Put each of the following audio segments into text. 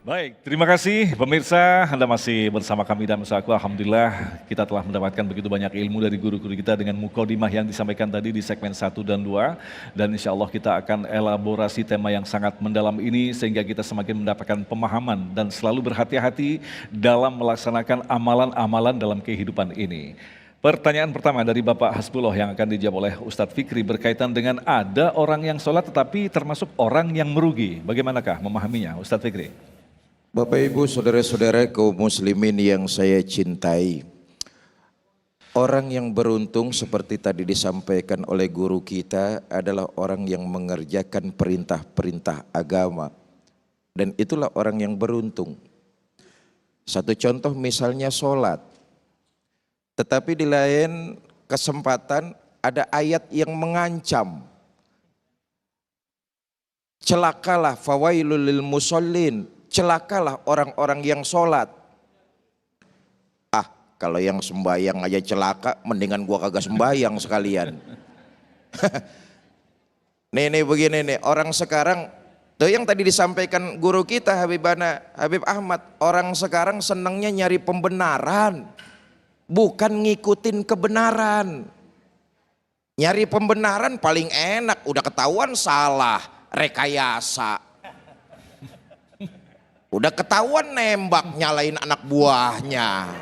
Baik, terima kasih pemirsa. Anda masih bersama kami dan usahaku. Alhamdulillah kita telah mendapatkan begitu banyak ilmu dari guru-guru kita dengan mukadimah yang disampaikan tadi di segmen 1 dan 2. Dan insya Allah kita akan elaborasi tema yang sangat mendalam ini sehingga kita semakin mendapatkan pemahaman dan selalu berhati-hati dalam melaksanakan amalan-amalan dalam kehidupan ini. Pertanyaan pertama dari Bapak Hasbullah yang akan dijawab oleh Ustadz Fikri berkaitan dengan ada orang yang sholat tetapi termasuk orang yang merugi. Bagaimanakah memahaminya Ustadz Fikri? Bapak Ibu saudara-saudara kaum muslimin yang saya cintai. Orang yang beruntung seperti tadi disampaikan oleh guru kita adalah orang yang mengerjakan perintah-perintah agama. Dan itulah orang yang beruntung. Satu contoh misalnya sholat. Tetapi di lain kesempatan ada ayat yang mengancam. Celakalah fawailul lil musallin. Celakalah orang-orang yang sholat. Kalau yang sembahyang aja celaka, mendingan gua kagak sembahyang sekalian. nih begini nih, orang sekarang, tuh yang tadi disampaikan guru kita Habib Ahmad, orang sekarang senangnya nyari pembenaran, bukan ngikutin kebenaran. Nyari pembenaran paling enak, udah ketahuan salah, rekayasa. Udah ketahuan nembak nyalain anak buahnya.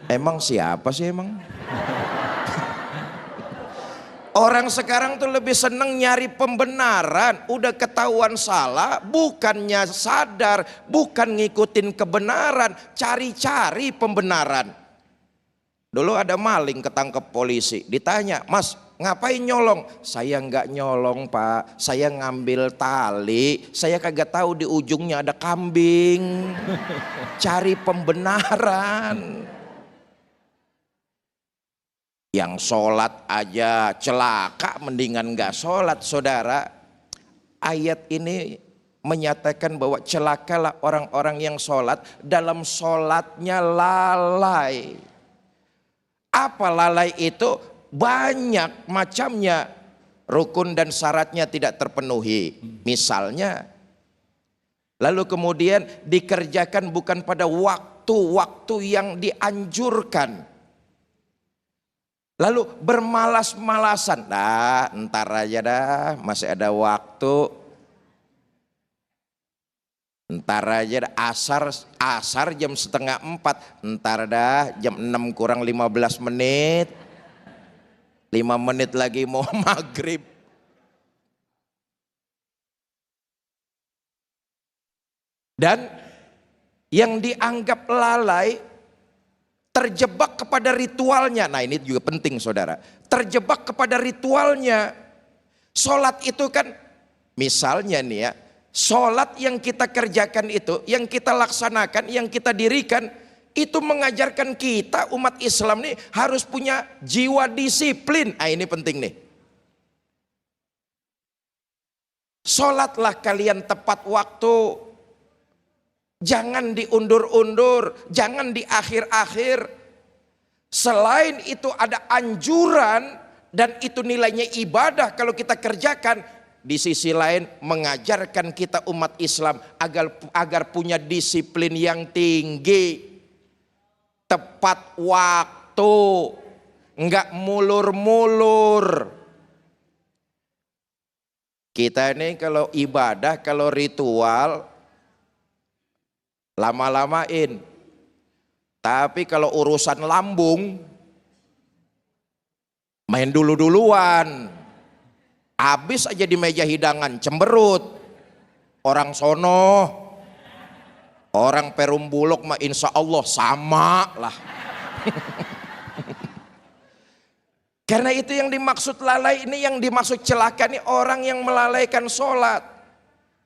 Emang siapa sih emang? Orang sekarang tuh lebih seneng nyari pembenaran. Udah ketahuan salah, bukannya sadar, bukan ngikutin kebenaran, cari-cari pembenaran. Dulu ada maling ketangkep polisi, ditanya, "Mas, ngapain nyolong?" "Saya nggak nyolong Pak, saya ngambil tali, saya kagak tahu di ujungnya ada kambing." Cari pembenaran. Yang sholat aja celaka, mendingan nggak sholat. Saudara, ayat ini menyatakan bahwa celakalah orang-orang yang sholat, dalam sholatnya lalai. Apa lalai itu? Banyak macamnya, rukun dan syaratnya tidak terpenuhi. Misalnya, lalu kemudian dikerjakan bukan pada waktu-waktu yang dianjurkan. Lalu bermalas-malasan, ntar aja dah, masih ada waktu. Ntar aja dah, asar jam 3:30, ntar dah jam 6 kurang 15 menit. 5 menit lagi mau maghrib. Dan yang dianggap lalai, terjebak kepada ritualnya. Nah ini juga penting saudara. Terjebak kepada ritualnya. Sholat itu kan, misalnya nih ya, sholat yang kita kerjakan itu, yang kita laksanakan, yang kita dirikan, itu mengajarkan kita umat Islam nih harus punya jiwa disiplin. Nah ini penting nih. Sholatlah kalian tepat waktu. Jangan diundur-undur, jangan di akhir-akhir. Selain itu ada anjuran dan itu nilainya ibadah kalau kita kerjakan. Di sisi lain mengajarkan kita umat Islam agar punya disiplin yang tinggi. Tepat waktu, enggak mulur-mulur. Kita ini kalau ibadah, kalau ritual lama-lamain. Tapi kalau urusan lambung main dulu-duluan. Habis aja di meja hidangan cemberut. Orang sono, orang Perum Bulog mah insya Allah sama lah. Karena itu yang dimaksud lalai ini, yang dimaksud celaka ini orang yang melalaikan sholat.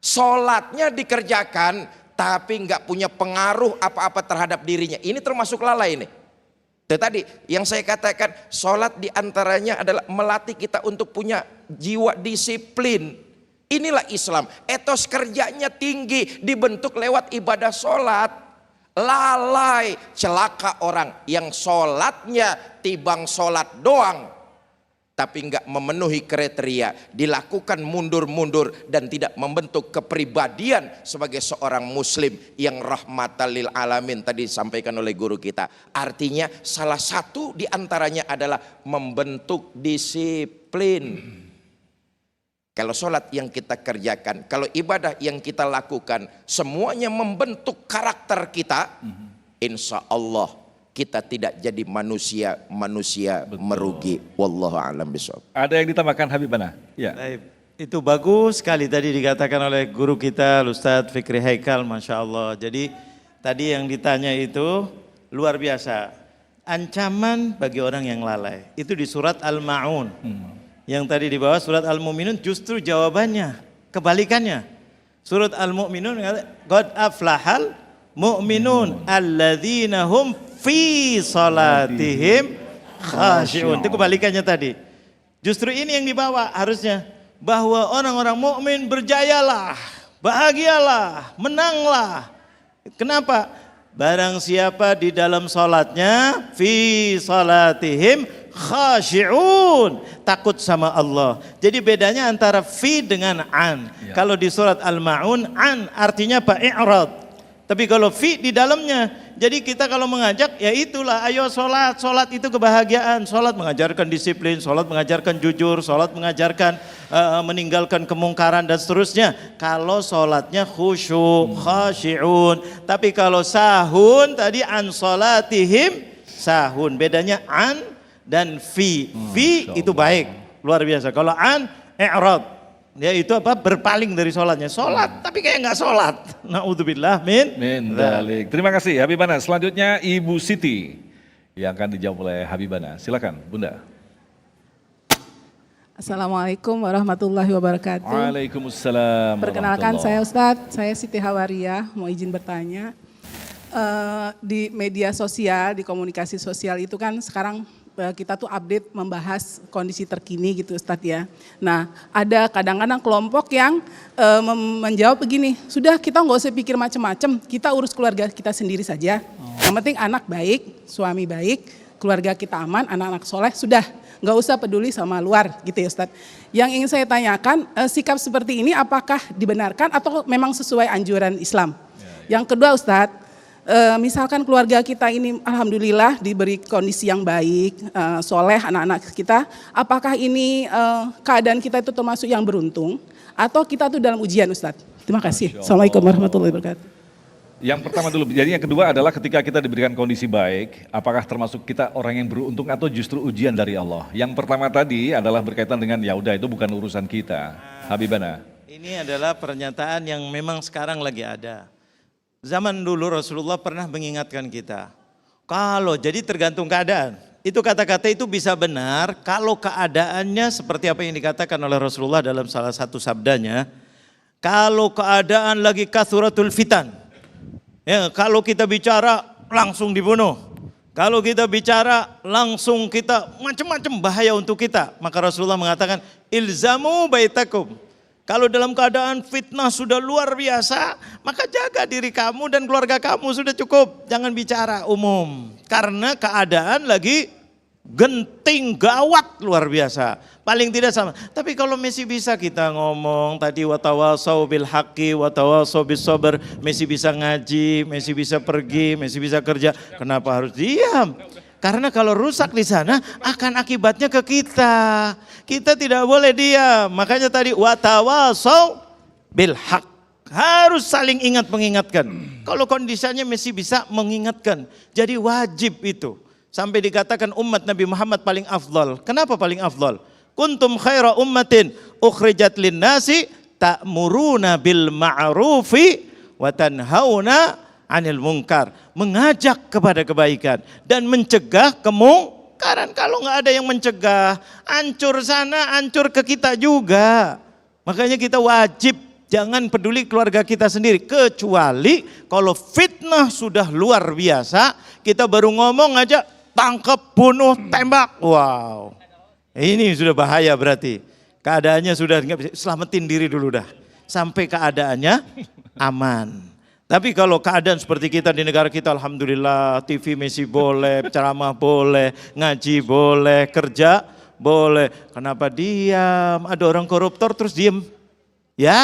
Sholatnya dikerjakan tapi nggak punya pengaruh apa-apa terhadap dirinya. Ini termasuk lalai ini. Tadi yang saya katakan, sholat diantaranya adalah melatih kita untuk punya jiwa disiplin. Inilah Islam, etos kerjanya tinggi, dibentuk lewat ibadah sholat. Lalai, celaka orang yang sholatnya tibang sholat doang, tapi enggak memenuhi kriteria, dilakukan mundur-mundur dan tidak membentuk kepribadian sebagai seorang muslim yang rahmatan lil alamin tadi disampaikan oleh guru kita. Artinya salah satu diantaranya adalah membentuk disiplin. Kalau sholat yang kita kerjakan, kalau ibadah yang kita lakukan, semuanya membentuk karakter kita, insya Allah kita tidak jadi manusia merugi. Wallahu a'lam bishawab. Ada yang ditambahkan Habibana? Ya. Baik. Itu bagus sekali tadi dikatakan oleh guru kita Ustadz Fikri Haikal, Masya Allah. Jadi tadi yang ditanya itu luar biasa. Ancaman bagi orang yang lalai. Itu di surat Al-Ma'un. Yang tadi di bawah surat Al-Mu'minun justru jawabannya, kebalikannya. Surat Al-Mu'minun, qad aflahal mu'minun alladzina hum fi salatihim khashi'un. Itu kebalikannya tadi. Justru ini yang dibawa harusnya, bahwa orang-orang mukmin berjayalah, bahagialah, menanglah. Kenapa? Barang siapa di dalam salatnya fi salatihim khashi'un, takut sama Allah. Jadi bedanya antara fi dengan an. Kalau di surat Al-Ma'un an artinya apa? I'rad. Tapi kalau fi di dalamnya, jadi kita kalau mengajak ya itulah, ayo sholat, sholat itu kebahagiaan, sholat mengajarkan disiplin, sholat mengajarkan jujur, sholat mengajarkan meninggalkan kemungkaran dan seterusnya. Kalau sholatnya khusyuk, khasyi'un. Tapi kalau sahun tadi an sholatihim sahun, bedanya an dan fi. Fi itu baik, luar biasa. Kalau an, i'rad. Dia itu apa? Berpaling dari sholatnya. Sholat, tapi kayak nggak sholat. Na'udzubillah min dalik. Terima kasih Habibana. Selanjutnya Ibu Siti yang akan dijawab oleh Habibana. Silakan Bunda. Assalamualaikum warahmatullahi wabarakatuh. Waalaikumsalam. Perkenalkan saya Ustadz, saya Siti Hawaria, mau izin bertanya. Di media sosial, di komunikasi sosial itu kan sekarang kita tuh update membahas kondisi terkini gitu Ustadz ya. Nah ada kadang-kadang kelompok yang menjawab begini, sudah kita nggak usah pikir macam-macam, kita urus keluarga kita sendiri saja. Yang penting anak baik, suami baik, keluarga kita aman, anak-anak soleh, sudah nggak usah peduli sama luar gitu ya Ustadz. Yang ingin saya tanyakan, sikap seperti ini apakah dibenarkan atau memang sesuai anjuran Islam? Yang kedua Ustadz, misalkan keluarga kita ini alhamdulillah diberi kondisi yang baik, soleh anak-anak kita, apakah ini keadaan kita itu termasuk yang beruntung atau kita tuh dalam ujian Ustadz? Terima kasih. Assalamualaikum warahmatullahi wabarakatuh. Yang pertama dulu, jadi yang kedua adalah ketika kita diberikan kondisi baik, apakah termasuk kita orang yang beruntung atau justru ujian dari Allah? Yang pertama tadi adalah berkaitan dengan ya udah itu bukan urusan kita. Habibana. Ini adalah pernyataan yang memang sekarang lagi ada. Zaman dulu Rasulullah pernah mengingatkan kita, kalau jadi tergantung keadaan. Itu kata-kata itu bisa benar kalau keadaannya seperti apa yang dikatakan oleh Rasulullah dalam salah satu sabdanya. Kalau keadaan lagi kathuratul fitan, ya, kalau kita bicara langsung dibunuh. Kalau kita bicara langsung kita macam-macam bahaya untuk kita. Maka Rasulullah mengatakan ilzamu baitakum. Kalau dalam keadaan fitnah sudah luar biasa, maka jaga diri kamu dan keluarga kamu sudah cukup. Jangan bicara umum. Karena keadaan lagi genting, gawat luar biasa. Paling tidak sama. Tapi kalau masih bisa kita ngomong tadi watawasau bil haqqi, watawasau bis sabr, masih bisa ngaji, masih bisa pergi, masih bisa kerja. Kenapa harus diam? Karena kalau rusak di sana akan akibatnya ke kita. Kita tidak boleh diam. Makanya tadi watawasau bil haq. Harus saling ingat mengingatkan. Kalau kondisinya masih bisa mengingatkan. Jadi wajib itu. Sampai dikatakan umat Nabi Muhammad paling afdal. Kenapa paling afdal? Kuntum khaira ummatin ukhrijat linnasi ta'muruna bil ma'rufi wa tanhauna anil munkar, mengajak kepada kebaikan dan mencegah kemungkaran. Kalau nggak ada yang mencegah, hancur sana, hancur ke kita juga. Makanya kita wajib jangan peduli keluarga kita sendiri, kecuali kalau fitnah sudah luar biasa, kita baru ngomong aja tangkap, bunuh, tembak. Wow, ini sudah bahaya berarti. Keadaannya sudah nggak bisa, selamatin diri dulu dah, sampai keadaannya aman. Tapi kalau keadaan seperti kita di negara kita, alhamdulillah TV masih boleh, ceramah boleh, ngaji boleh, kerja Boleh. Kenapa diam? Ada orang koruptor terus diam. Ya,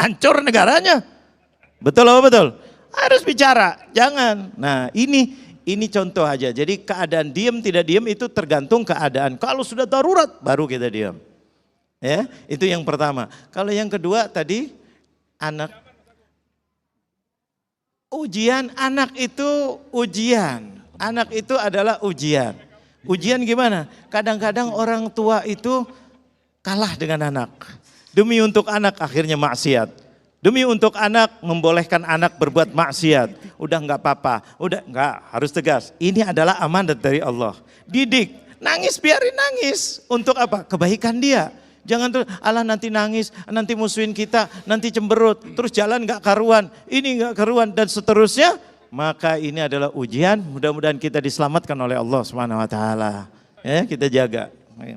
hancur negaranya. Betul apa betul? Harus bicara, jangan. Nah, ini contoh aja. Jadi keadaan diam tidak diam itu tergantung keadaan. Kalau sudah darurat baru kita diam. Ya, itu yang pertama. Kalau yang kedua tadi anak ujian, anak itu ujian. Anak itu adalah ujian. Ujian gimana? Kadang-kadang orang tua itu kalah dengan anak. Demi untuk anak akhirnya maksiat. Demi untuk anak membolehkan anak berbuat maksiat. Udah enggak apa-apa, udah enggak, harus tegas. Ini adalah amanat dari Allah. Didik, nangis biarin nangis. Untuk apa? Kebaikan dia. Jangan terus, Allah nanti nangis, nanti musuhin kita, nanti cemberut, terus jalan gak karuan, ini gak karuan, dan seterusnya. Maka ini adalah ujian, mudah-mudahan kita diselamatkan oleh Allah Subhanahu wa taala. Ya, kita jaga. Ayo.